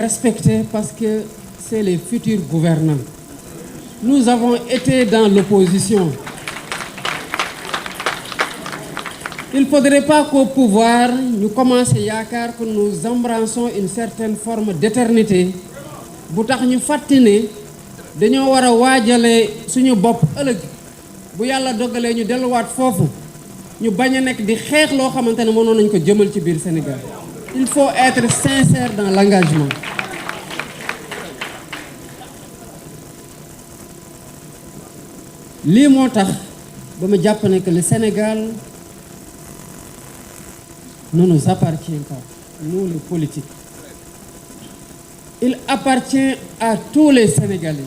respecter parce que c'est les futurs gouvernants. Nous avons été dans l'opposition. Il ne faudrait pas qu'au pouvoir, nous commençons yaakaar que nous embrassons une certaine forme d'éternité bu tax ñu fàttali ne dañoo war a waajale suñu bopp ëllëg bu yàlla dogalee ñu delluwaat foofu ñu bañ a nekk di xeex loo xamante ne mënoon nañ ko jëmal ci biir Sénégal. Il faut être sincère dans l'engagement. lii moo tax ba ma jàpp ne que le Sénégal ne nous appartient pas, nous les politiques. Il appartient à tous les Sénégalais.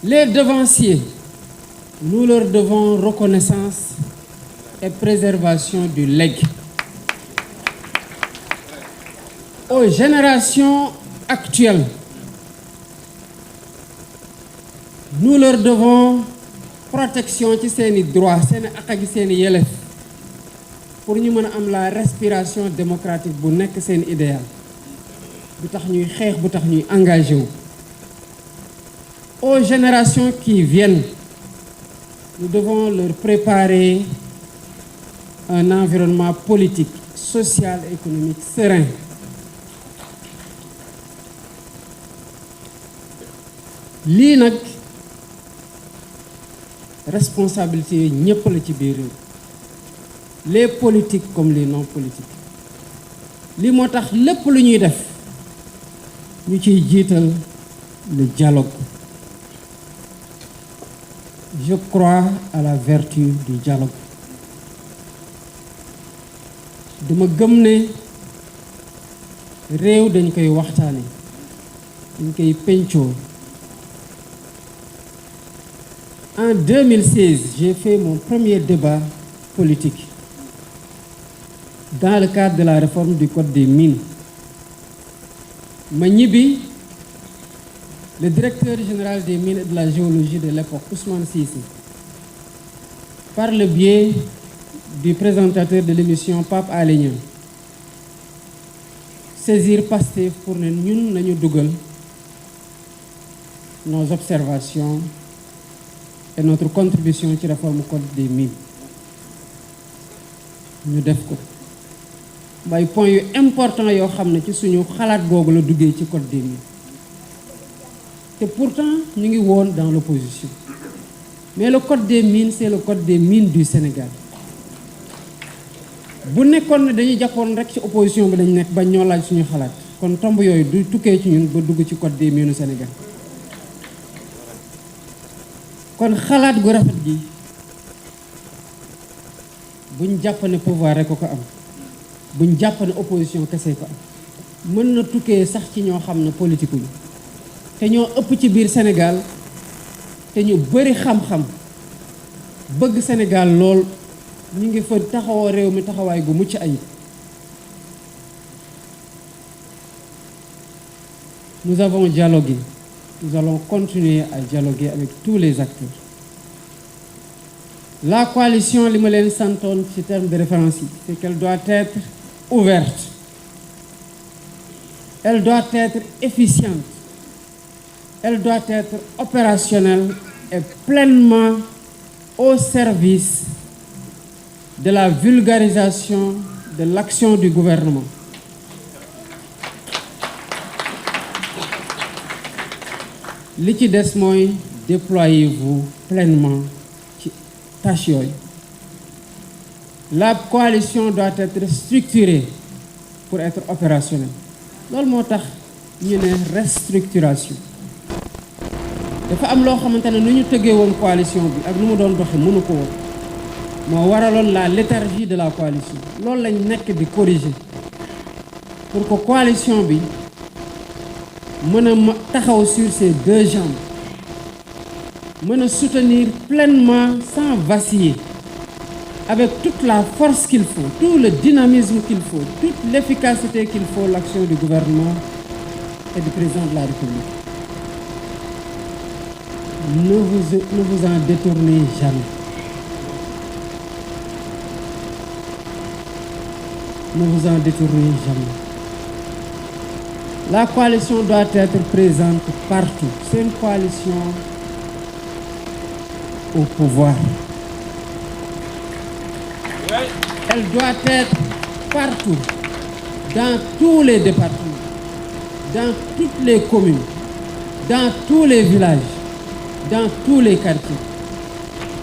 Les devanciers, nous leur devons reconnaissance et préservation du legs. Aux générations actuelles, nous leur devons protection ci seeni droit seeni àq ak seeni yelleef pour ñu mën a am la respiration démocratique bu nekk seen idéal bu tax ñuy xeex bu tax ñuy engagé wu. Aux générations qui viennent, nous devons leur préparer un environnement politique, social et économique serein. Lii nag responsabilité yi ñëpp la ci biir réew, les politiques comme les non politiques. Lii moo tax lépp lu ñuy def ñu ciy jiital le dialogue. Je crois à la vertu du dialogue. dama gëm ne réew dañ koy waxtaane dañ koy pencoo. En 2016, j'ai fait mon premier débat politique dans le cadre de la réforme du Code des mines. Ma ñibbi, le directeur général des mines et de la géologie de l'époque, Ousmane Cissé, par le biais du présentateur de l'émission Pape Alé Niang, saisir Pastef pour ne ñun nañu dugal nos observations et notre contribution ci réforme code des mines. Ñu def ko may point yu important yoo xam ne ci suñu xalaat googu la duggee ci code des mines te pourtant ñu ngi woon dans l'opposition. Mais le code des mines c'est le code des mines du Sénégal. Bu nekkoon ne dañuy jàppoon rek ci opposition bi lañ nekk bañ ñoo laaj suñu xalaat kon tomb yooyu du tukkee ci ñun ba dugg ci code des mines du Sénégal. kon xalaat gu rafet gi buñ jàpp ne pouvoir rek ko am buñ jàpp ne opposition kese ko am mën na tukkee sax ci ñoo xam ne politique ñu te ñoo ëpp ci biir Sénégal te ñu bari xam-xam bëgg Sénégal lool ñu ngi fa taxawoo réew mi taxawaay gu mucc ayib. Nous avons dialogué. Nous allons continuer à dialoguer avec tous les acteurs. La coalition, li ma leen santoon ci terme de référence yi, c'est qu'elle doit être ouverte. Elle doit être efficiente. Elle doit être opérationnelle et pleinement au service de la vulgarisation de l'action du gouvernement. Li ci des mooy déployez-vous pleinement ci tâche yooyu. La coalition doit être structurée pour être opérationnelle. Loolu moo tax ñu ne restructuration. dafa am loo xamante ne nu ñu tëggee woon coalition bi ak nu mu doon doxe mënu ko woon moo waraloon la léthargie de la coalition. loolu lañ nekk di corriger pour que coalition bi mën a taxaw sur ses deux jambes mën a soutenir pleinement sans vaciller avec toute la force qu'il faut, tout le dynamisme qu'il faut, toute l'efficacité qu'il faut l'action du gouvernement et du président de la République. Ne vous en détournez jamais. Ne vous en détournez jamais. La coalition doit être présente partout. C'est une coalition au pouvoir. Elle doit être partout, dans tous les départements, dans toutes les communes, dans tous les villages, dans tous les quartiers.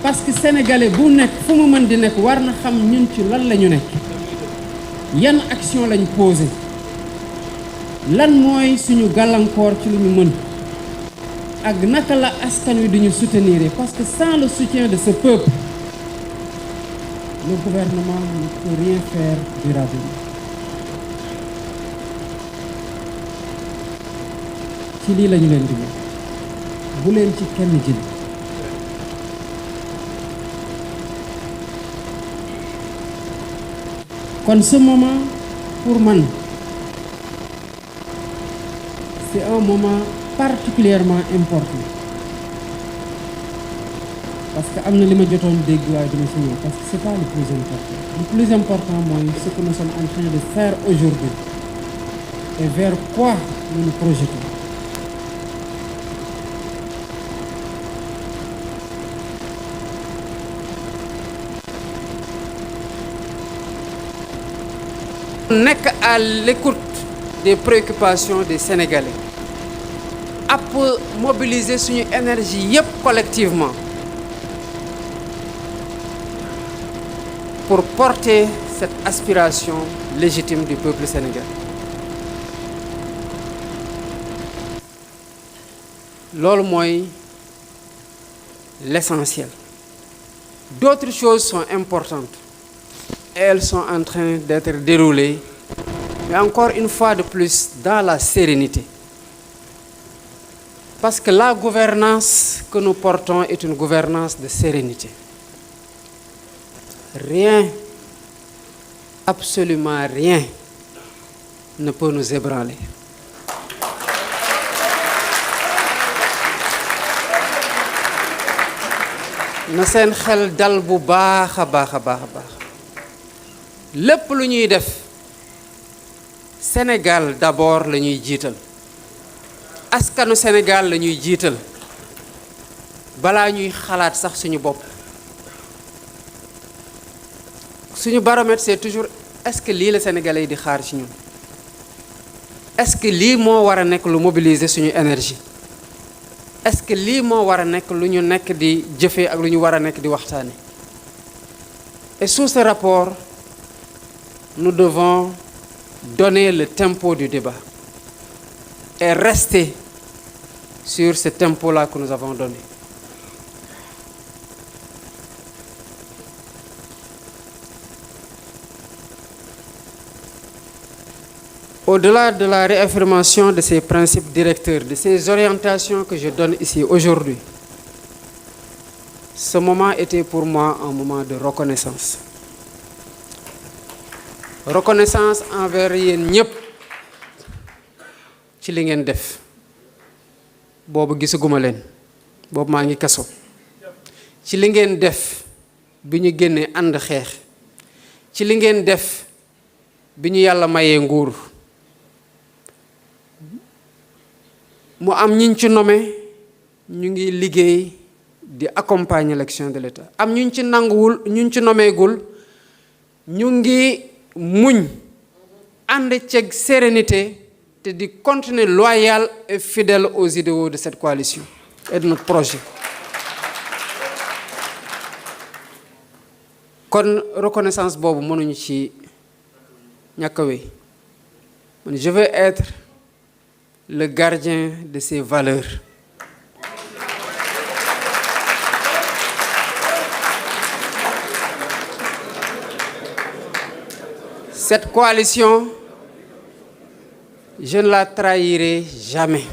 Parce que Sénégalais bu nekk fu mu mën di nekk war na xam ñun ci lan la ñu nekk yan action lañ posé lan mooy suñu gàllankoor ci lu ñu mën ak naka la askan wi duñu soutenir parce que sans le soutien de ce peuple le gouvernement ne peut rien faire durablement. ci lii lañu leen di bu leen ci kenn jël. Kon ce moment pour man c'est un moment particulièrement important parce que am na li ma jotoon dégg waaye dina si ñëw parce que c'est pas le plus important. Le plus important mooy ce que nous sommes en train de faire aujourd'hui et vers quoi nous nous projetons. Nekk à l'écoute des préoccupations des Sénégalais ap mobiliser suñu énergie yépp collectivement pour porter cette aspiration légitime du peuple sénégalais. Loolu mooy l'essentiel. D'autres choses sont importantes. Elles sont en train d'être déroulées, mais encore une fois de plus, dans la sérénité. Parce que la gouvernance que nous portons est une gouvernance de sérénité. Rien, absolument rien, ne peut nous ébranler. Na seen xel dal bu baax a baax a baax a baax. Lépp lu ñuy def Sénégal d'abord la ñuy jiital askanu Sénégal la ñuy jiital balaa ñuy xalaat sax suñu bopp. Suñu baromètre c'est toujours est-ce que lii la Sénégalais yi di xaar ci ñun est-ce que lii moo war a nekk lu mobiliser suñu énergie est-ce que lii moo war a nekk lu ñu nekk di jëfee ak lu ñu war a nekk di waxtaane. Et sous ce rapport nous devons donner le tempo du débat et rester sur ce tempo-là que nous avons donné. Au-delà de la réaffirmation de ces principes directeurs, de ces orientations que je donne ici aujourd'hui, ce moment était pour moi un moment de reconnaissance. Reconnaissance envers yéen ñëpp ci li ngeen def boobu gisaguma leen boobu maa ngi kaso ci li ngeen def bi ñu génnee ànd xeex ci li ngeen def bi ñu yàlla mayee nguur mu am ñiñ ci nommé ñu ngi liggéey di accompagner l'action de l'État am ñuñ ci nanguwul ñuñ ci nommeegul ñu ngi muñ ànd ceeg sérénité te di continuer loyal et fidèle aux idéaux de cette coalition et de notre projet. Kon reconnaissance boobu mënuñu ci ñàkk a wéy man je veux être le gardien de ces valeurs. Cette coalition, je ne la trahirai jamais.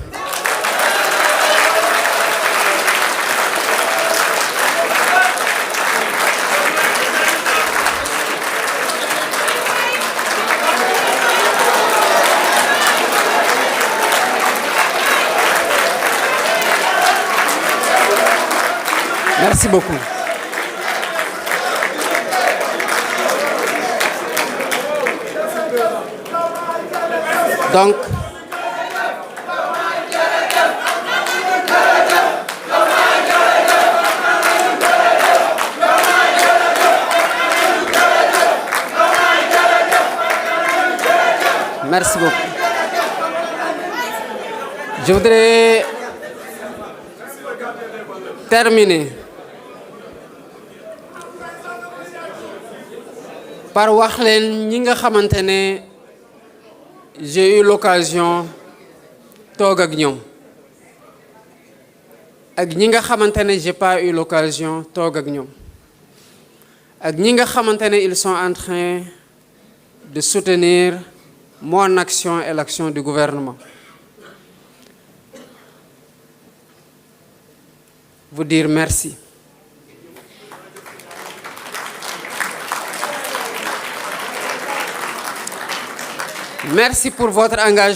Merci beaucoup. Donc, Merci beaucoup. Je voudrais terminer par wax leen ñi nga xamante ne j'ai eu l'occasion toog ak ñoom ak ñi nga xamante ne j'ai pas eu l'occasion toog ak ñoom ak ñi nga xamante ne ils sont en train de soutenir mon action et l'action du gouvernement. Vous dire merci. Merci pour votre engagement.